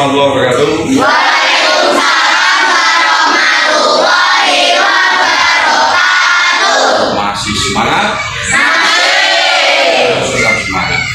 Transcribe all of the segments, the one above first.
warahmatullahi wabarakatuh. Waalaikumsalam warahmatullahi wabarakatuh. Masih semangat? Masih. Tetap semangat.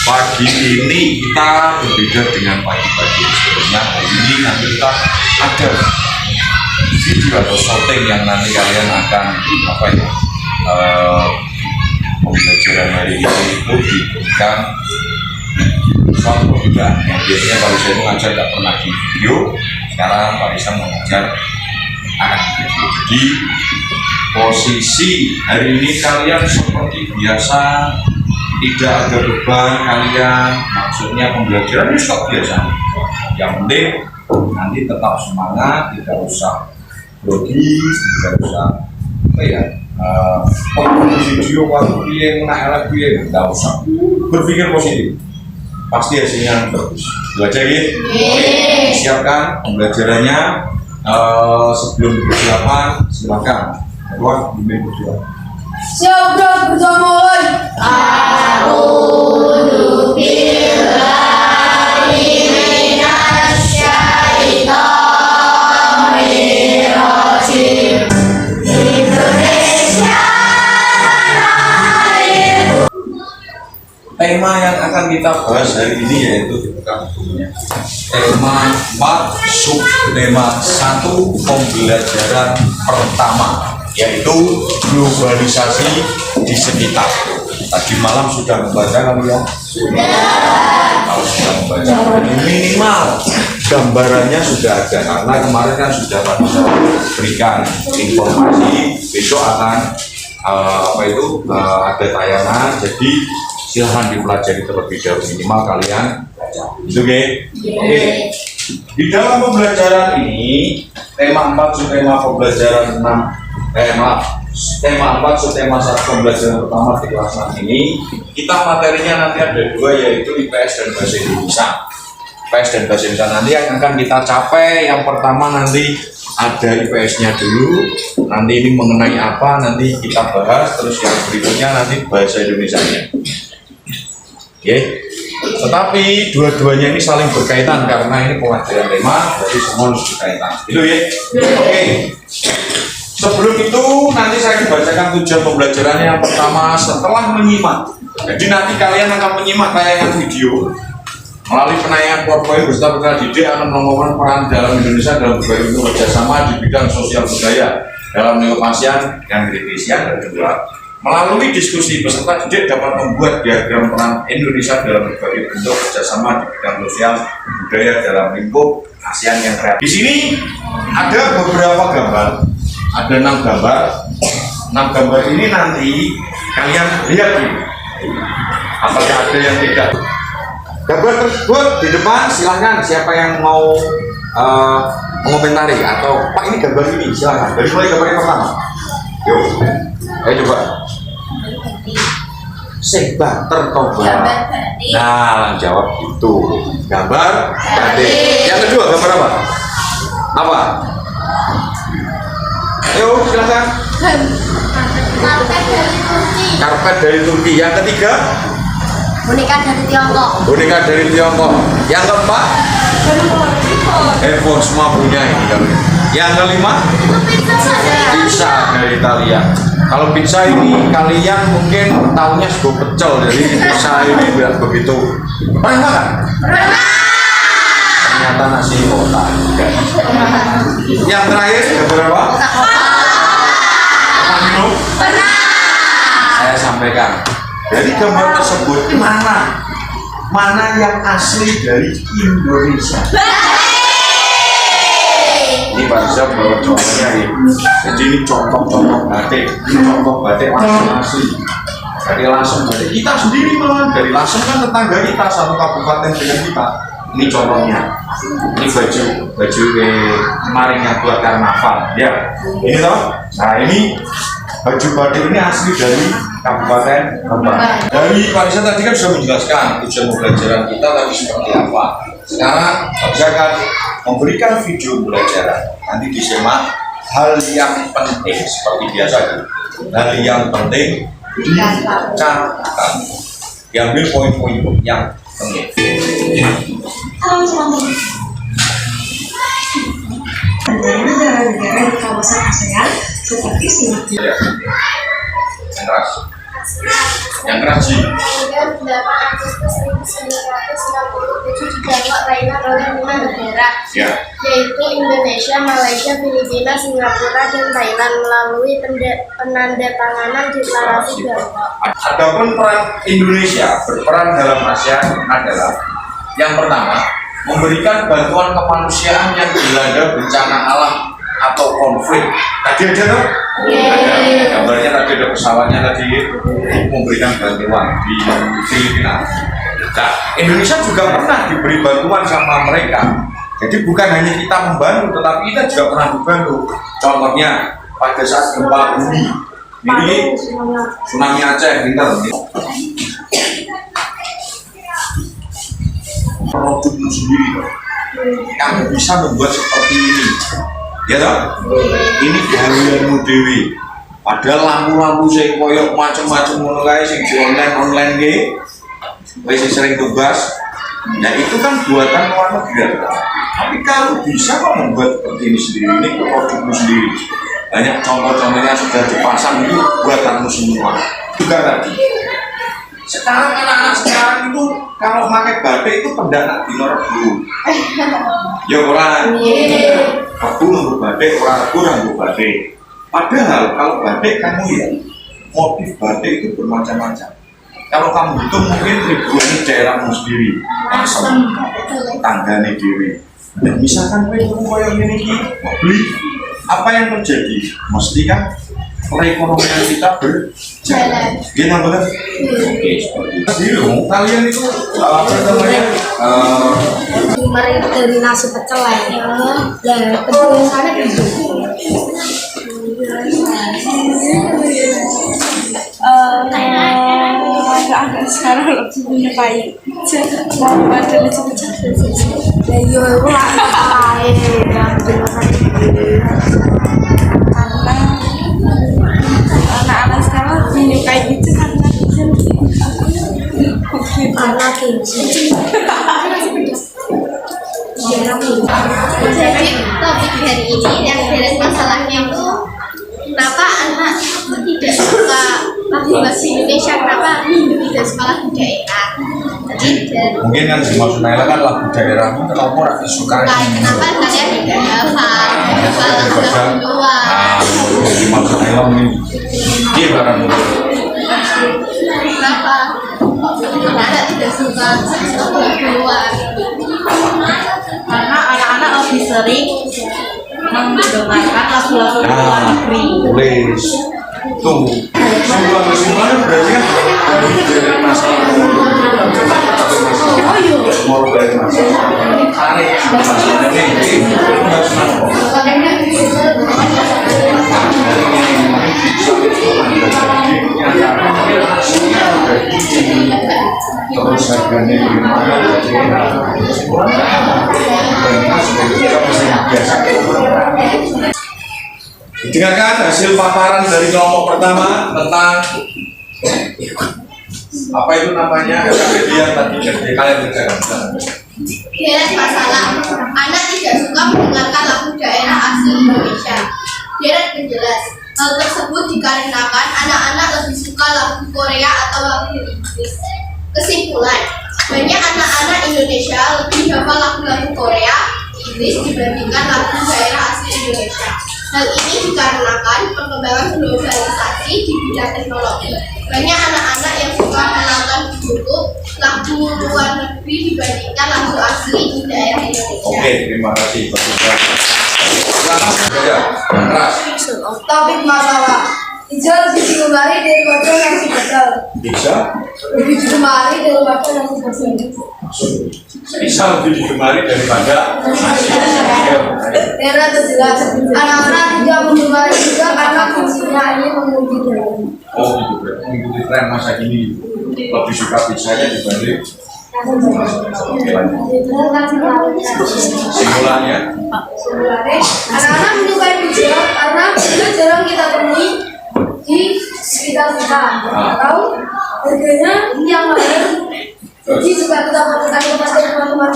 Pagi ini kita berbeda dengan pagi-pagi yang sebelumnya. Hari ini nanti kita ada video atau shooting yang nanti kalian akan pembelajaran hari ini itu diberikan suatu perbedaan yang biasanya Pak Risa itu ngajar nggak pernah di video, sekarang Pak Risa mengajar akan di video. Jadi posisi hari ini kalian seperti biasa, tidak ada beban kalian, maksudnya pembelajaran itu sudah biasa. Yang penting nanti tetap semangat, tidak usah grogi, tidak usah video waktu dia menarik dia, tidak usah berpikir positif, pasti hasilnya bagus. Itu aja ya. Oke, siapkan pembelajarannya. Sebelum persiapan silakan keluar bimbing berdoa. Siap bersama mulai. A'udzu billahi minasy syaithanir rajim. Indonesia Raya. Tema yang akan kita bahas hari ini yaitu dibuka bukunya. Tema 4, subtema 1, pembelajaran pertama, yaitu globalisasi di sekitar. Tadi malam sudah membaca kali ya? Sudah. Kalau sudah membaca, minimal gambarannya sudah ada, karena kemarin kan sudah Pak Risa berikan informasi besok akan ada tayangan, jadi silahkan dipelajari terlebih dahulu, minimal kalian baca. Itu oke? Oke. Di dalam pembelajaran ini, tema 4 subtema pembelajaran 6, tema 4 subtema 1 pembelajaran pertama di kelas 6 ini, kita materinya nanti ada 2, yaitu IPS dan Bahasa Indonesia. IPS dan Bahasa Indonesia nanti yang akan kita capai. Yang pertama nanti ada IPS-nya dulu, nanti ini mengenai apa nanti kita bahas, terus yang berikutnya nanti Bahasa Indonesianya. Oke, tetapi dua-duanya ini saling berkaitan karena ini pelajaran tema, jadi semua harus berkaitan. Itu ya. Oke. Sebelum itu nanti saya bacakan tujuan pembelajarannya. Yang pertama, setelah menyimak. Jadi nanti kalian akan menyimak tayangan video melalui penayangan PowerPoint beserta peserta didik akan mengembangkan peran dalam Indonesia dalam berbagai bentuk kerjasama di bidang sosial budaya dalam pengimplementasian dan kritisian. Dan kedua, melalui diskusi peserta didik dapat membuat diagram peran Indonesia dalam berbagai bentuk kerjasama di bidang sosial budaya dalam lingkup ASEAN yang kreatif. Di sini ada beberapa gambar, ada 6 gambar. 6 gambar ini nanti kalian lihat dulu, apakah ada yang tidak. Gambar tersebut di depan, silahkan siapa yang mau mengomentari atau Pak ini gambar ini, silahkan. Dari mulai gambar yang pertama. Yuk, ayo coba. Sebar tertoba. Nah, jawab itu. Gambar batik. Yang kedua gambar apa? Apa? Ayo silakan. Karpet dari Turki. Karpet dari Turki. Yang ketiga? Boneka dari Tiongkok. Boneka dari Tiongkok. Yang keempat? Handphone semua punya ini kan. Yang kelima? Pizza dari Italia. Kalau pizza ini kalian mungkin tahunya sego pecel, jadi pizza ini biar begitu. Pernah makan? Pernah. Ternyata nasi kotak. Yang terakhir gambar apa? Minum? Pernah. Saya sampaikan. Dari gambar tersebut mana yang asli dari Indonesia? Ini Pak Risa bawa contohnya ini. Jadi ini contoh batik. Ini contoh batik langsung asli dari Lasem. Batik kita sendiri malah dari Lasem kan tetangga kita, satu kabupaten dengan kita. Ini contohnya. Ini baju kemarin yang buat karnaval. Ya, ini toh. Nah ini baju batik ini asli dari Kabupaten Rembang. Dari Pak Risa tadi kan sudah menjelaskan tujuan pembelajaran kita tadi seperti apa. Sekarang Pak Risa akan memberikan video pembelajaran. Nanti disimak hal yang penting seperti biasa. Hal yang penting dicatat. Diambil poin-poin yang penting. negara-negara di kawasan ASEAN seperti Singapura. Ya. Yang keras. Yang keras sih. Kemudian 8 Agustus 1967 dibentuk Raina oleh 5 negara, Ya. yaitu Indonesia, Malaysia, Filipina, Singapura, dan Thailand melalui penandatanganan deklarasi Bangkok. Adapun peran Indonesia berperan dalam ASEAN adalah yang pertama, memberikan bantuan kemanusiaan yang dilanda bencana alam atau konflik. Tadi ada tuh? Ada gambarnya, tadi ada pesawatnya tadi memberikan bantuan di Filipina. Nah, Indonesia juga pernah diberi bantuan sama mereka. Jadi bukan hanya kita membantu, tetapi kita juga pernah dibantu. Contohnya pada saat gempa bumi, ini tsunami Aceh, pintar. Produkmu sendiri, kamu bisa membuat seperti ini, ya toh? Ini gaweanmu dewi. Padahal lampu-lampu saya koyok macam-macam mulai sing di online ge, wis sering tugas. Nah itu kan buatan luar negeri. Tapi kalau bisa kok membuat seperti ini sendiri, ini produkmu sendiri. Banyak contoh-contohnya sudah dipasang itu buatanmu semua. Juga tadi. Sekarang anak-anak sekarang itu kalau pakai batik itu pendanak di Rebu. Ya orang Rebu nunggu batik, orang Rebu nunggu batik. Padahal kalau batik kamu ya motif batik itu bermacam-macam. Kalau kamu hitung mungkin ribuan daerahmu sendiri, langsung tanggane dewi. Dan misalkan kamu yang ini mau beli, apa yang terjadi? Mesti kan perekonomian kita berjalan. Gimana benar? Oke, seperti itu. Jadi kalian itu apa namanya? Mari dari nasi pecel ya. Dan kebiasaannya gitu. Agak sekarang lebih menyukai mau baca lecet-lecet. Ya iya, aku lah lain yang karena anak-anak sekarang menyukai gitu karena kimchi. Jadi topik hari ini yang beres masalahnya itu kenapa anak itu tidak suka lagu bahasa Indonesia, kenapa tidak suka lagu daerah. Jadi Mungkin kan si Mas Naila kan lagu daerahmu kenapa ora disukai? kenapa kalian tidak hafal lagu luar? Si Mas Naila mungkin dia barang Kenapa anak tidak suka lagu luar? Karena anak-anak lebih sering mendengarkan lagu-lagu luar negeri. tulis tuh sebuah kesimpulan berarti kan dari masalah mau dari masalah tarik masalah ini nggak senang kok. Terus harganya gimana? Dengarkan hasil paparan dari kelompok pertama tentang apa itu namanya yang tadi kalian kerjakan. Deret masalah, anak tidak suka mendengarkan lagu daerah asli Indonesia. Deret penjelas, hal tersebut dikarenakan anak-anak lebih suka lagu Korea atau lagu Inggris. Kesimpulan, banyak anak-anak Indonesia lebih hafal lagu-lagu Korea, Inggris dibandingkan lagu daerah asli Indonesia. Hal ini dikarenakan perkembangan globalisasi di bidang teknologi. Banyak anak-anak yang suka menonton di YouTube lagu luar negeri dibandingkan lagu asli di daerah Indonesia. Oke, terima kasih. Selamat bekerja. Keras. Topik masalah. Hijau lebih digemari daripada nasi pecel. Bisa? Lebih digemari daripada nasi pecel. Bisa lebih digemari daripada nasi. Era terjelas. Anak-anak tidak menggemari juga karena fungsinya ini mengikuti tren. Oh gitu, berarti mengikuti tren masa kini. Lebih suka pizzanya dibanding simpulannya. Anak-anak menyukai pizza karena pizza jarang kita temui di sekitar kita. Atau harganya yang mahal. Jadi juga kita melakukan kepada teman-teman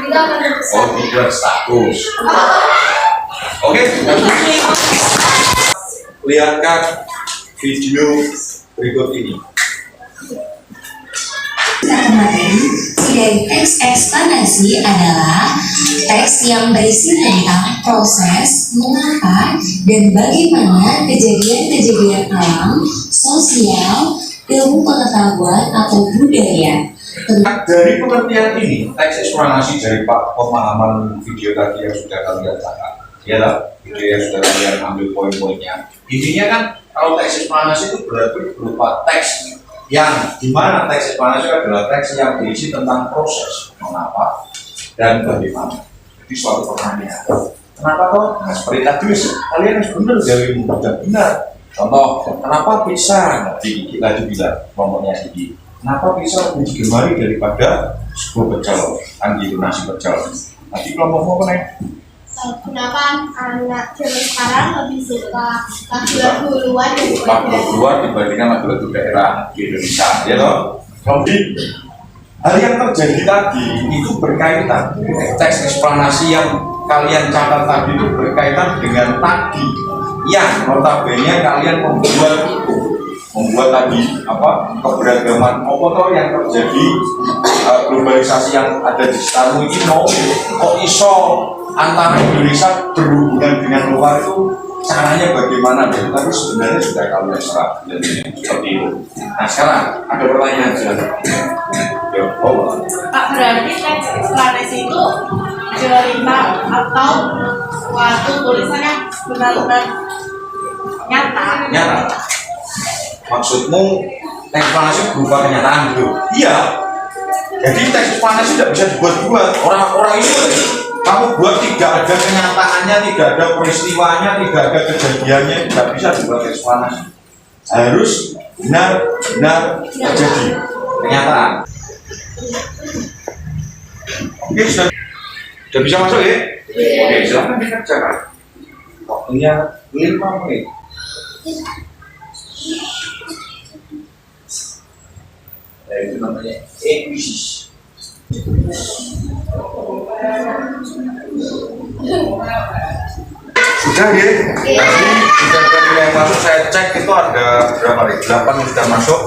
kita akan Oh, dibuat status. Oke, lihatkan video berikut ini. Dari teks eksplanasi adalah teks yang berisi tentang proses, mengapa, dan bagaimana kejadian-kejadian alam, sosial, ilmu pengetahuan, atau budaya. Dari pengertian ini, teks eksplanasi dari pemahaman video tadi yang sudah kalian catat, ya lah, video yang sudah kalian ambil poin-poinnya. Intinya kan, kalau teks eksplanasi itu berarti berupa teks yang dimana teks eksplanasi adalah teks yang berisi tentang proses, mengapa dan bagaimana. Jadi suatu pertanyaan, kenapa toh? Nah, seperti tadi kalian harus benar dari mudah benar. Contoh, kenapa pizza? Nanti kita lagi bilang kelompoknya gigi. Kenapa pizza lebih digemari daripada sebuah pecel? Kan gitu nasi pecel. Nanti kelompokmu apa nih? Kenapa anak zaman sekarang lebih suka lagu-lagu luar Lagu luar dibandingkan lagu-lagu daerah di Indonesia, ya loh. Jadi hal yang terjadi tadi itu berkaitan teks eksplanasi yang kalian catat tadi itu berkaitan dengan tadi yang notabene kalian membuat tadi apa keberagaman apa toh yang terjadi globalisasi yang ada di sekitarmu ini mau kok iso antara Indonesia berhubungan dengan luar itu caranya bagaimana deh, tapi sebenarnya sudah kalian serap seperti itu. Nah sekarang ada pertanyaan silakan. Pak, berarti teks eksplanasi itu cerita atau suatu tulisan yang benar-benar nyata. Nyata. Maksudmu teks eksplanasi berupa kenyataan gitu? Iya. Jadi teks eksplanasi tidak bisa dibuat-buat. Orang-orang itu kamu buat tidak ada kenyataannya, tidak ada peristiwanya, tidak ada kejadiannya, tidak bisa dibuat eksplanasi. Harus benar-benar terjadi kenyataan. Oke, sudah bisa masuk ya? Oke, silakan dikerjakan. Waktunya 5 menit. Nah, itu namanya ekuisis. Sudah ya? Tadi sudah dari yang masuk saya cek itu ada berapa nih? 8 yang sudah masuk.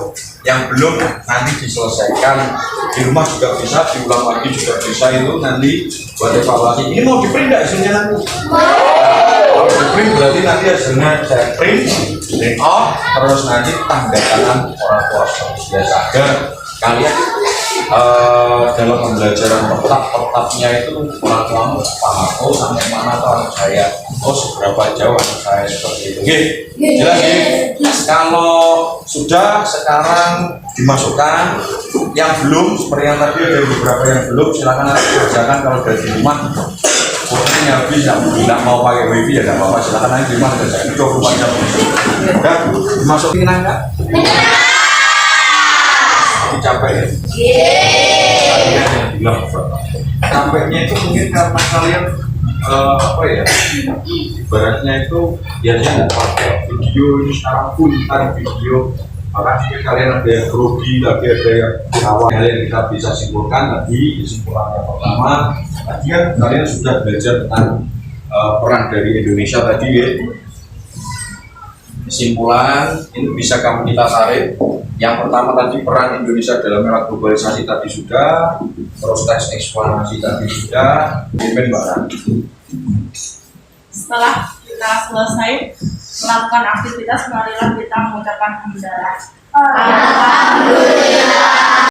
Yang belum nanti diselesaikan di rumah juga bisa, diulang lagi juga bisa, itu nanti buat evaluasi. Ini mau di print nggak hasilnya nanti? Kalau di print berarti nanti hasilnya saya print off, terus nanti tanda tangan orang tua biasa agar kalian dalam pembelajaran tetap-tetapnya itu orang tuamu paham, oh sampai mana tahu saya, oh seberapa jauh anak saya seperti itu. Oke, jelas ya? Kalau sudah sekarang dimasukkan, yang belum seperti yang tadi ada beberapa yang belum, silakan nanti kerjakan kalau dari rumah. Pokoknya habis, nggak mau pakai wifi ya nggak apa-apa, silakan nanti di rumah kerjakan 24 jam. Udah dimasukin enggak? Capek ya? Capeknya itu mungkin karena kalian apa ya, ibaratnya itu biasanya nggak pakai video, ini sekarang full kan video, maka kalian ada yang grogi, tapi ada yang awal yang kita bisa simpulkan. Tadi kesimpulannya pertama tadi kan kalian sudah belajar tentang peran dari Indonesia tadi ya. Kesimpulan ini bisa kamu kita tarik. Yang pertama tadi peran Indonesia dalam era globalisasi tadi sudah, terus teks eksplanasi tadi sudah, pimpin barang. Setelah kita selesai melakukan aktivitas, marilah kita mengucapkan hamdalah. Alhamdulillah.